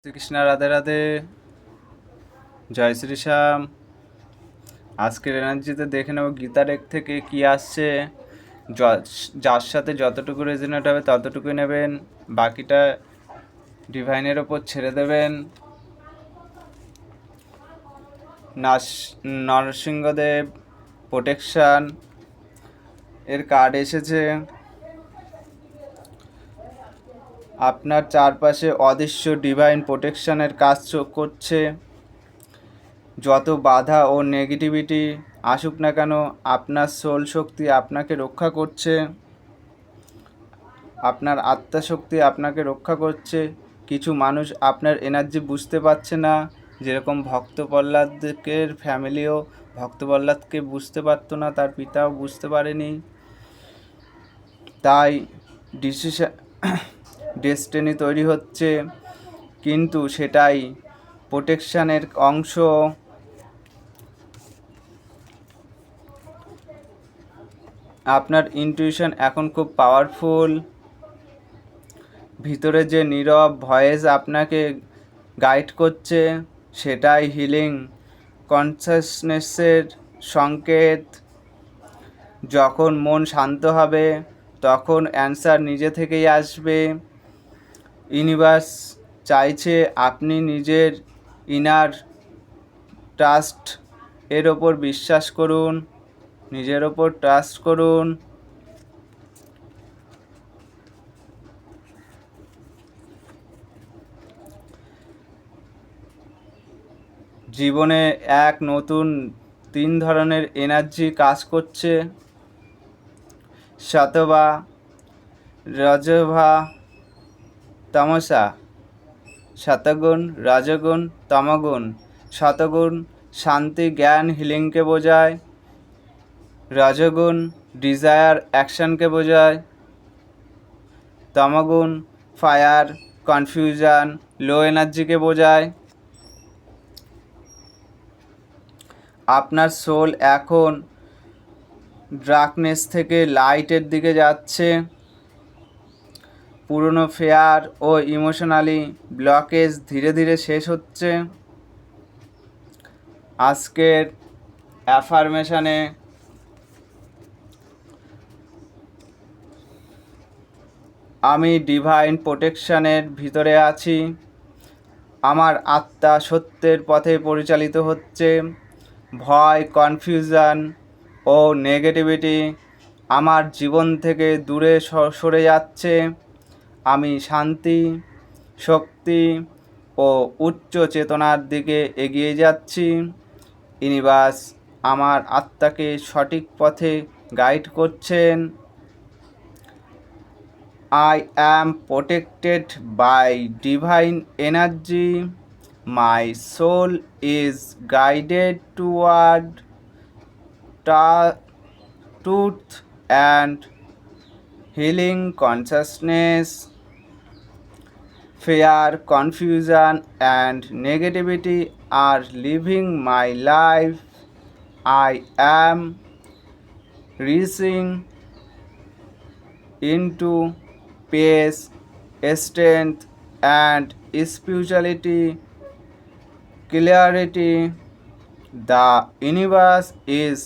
শ্রীকৃষ্ণ রাধে রাধে। জয় শ্রীশ্যাম। আজকের এনার্জিতে দেখে নেব গীতা ডেক থেকে কি আসছে। যার সাথে যতটুকু রেজোনেট হবে ততটুকুই নেবেন, বাকিটা ডিভাইনের ওপর ছেড়ে দেবেন। নরসিংহদেব প্রোটেকশান এর কার্ড এসেছে। আপনার চারপাশে অদৃশ্য ডিভাইন প্রোটেকশানের কাজ করছে। যত বাধা ও নেগেটিভিটি আসুক না কেন, আপনার সোল শক্তি আপনাকে রক্ষা করছে, আপনার আত্মা শক্তি আপনাকে রক্ষা করছে। কিছু মানুষ আপনার এনার্জি বুঝতে পারছে না, যেরকম ভক্ত প্রহ্লাদের ফ্যামিলিও ভক্ত প্রহ্লাদকে বুঝতে পারতো না, তার পিতাও বুঝতে পারেনি। তাই ডেস্টিনি তৈরি হচ্ছে, কিন্তু সেটাই প্রোটেকশানের অংশ। আপনার ইনটিউশন এখন খুব পাওয়ারফুল। ভিতরে যে নীরব ভয়েস আপনাকে গাইড করছে, সেটাই হিলিং কনসাসনেসের সংকেত। যখন মন শান্ত হবে তখন অ্যান্সার নিজে থেকেই আসবে। ইউনিভার্স চাইছে আপনি নিজের ইনার ট্রাস্ট এর ওপর বিশ্বাস করুন, নিজের ওপর ট্রাস্ট করুন। জীবনে এক নতুন 3 ধরনের এনার্জি কাজ করছে: সতবা, রজভা, তমসা। শতগুণ, রজগুণ, তমগুণ। শতগুণ শান্তি, জ্ঞান, হিলিংকে বোঝায়। রজগুণ ডিজায়ার, অ্যাকশনকে বোঝায়। তমগুণ ফায়ার, কনফিউশন, লো এনার্জিকে বোঝায়। আপনার সোল এখন ডার্কনেস থেকে লাইটের দিকে যাচ্ছে। পুরনো ফেয়ার ও ইমোশনালি ব্লকেজ ধীরে ধীরে শেষ হচ্ছে। আজকের অ্যাফার্মেশনে আমি ডিভাইন প্রোটেকশানের ভিতরে আছি। আমার আত্মা সত্যের পথে পরিচালিত হচ্ছে। ভয়, কনফিউশন ও নেগেটিভিটি আমার জীবন থেকে দূরে সরে যাচ্ছে। আমি শান্তি, শক্তি ও উচ্চ চেতনার দিকে এগিয়ে যাচ্ছি। ইউনিভার্স আমার আত্মাকে সঠিক পথে গাইড করছেন। I am protected by divine energy. My soul is guided toward truth and healing consciousness. Fear, confusion, and negativity are living my life. I am reaching into peace, strength, and spirituality, clarity. The universe is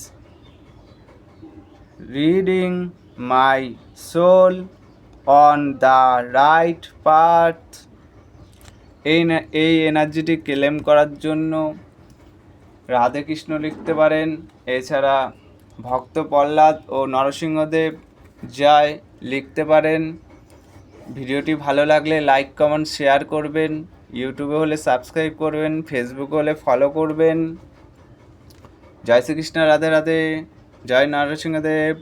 leading my soul on the right path. এই এনার্জিটি claim করার জন্য রাধে কৃষ্ণ লিখতে পারেন। এছাড়া ভক্ত প্রহ্লাদ ও নরসিংহদেব জয় লিখতে পারেন। ভিডিওটি ভালো লাগলে লাইক, কমেন্ট, শেয়ার করবেন। ইউটিউবে হলে সাবস্ক্রাইব করবেন, ফেসবুকে হলে ফলো করবেন। জয় শ্রীকৃষ্ণ, রাধে রাধে। জয় নরসিংহদেব।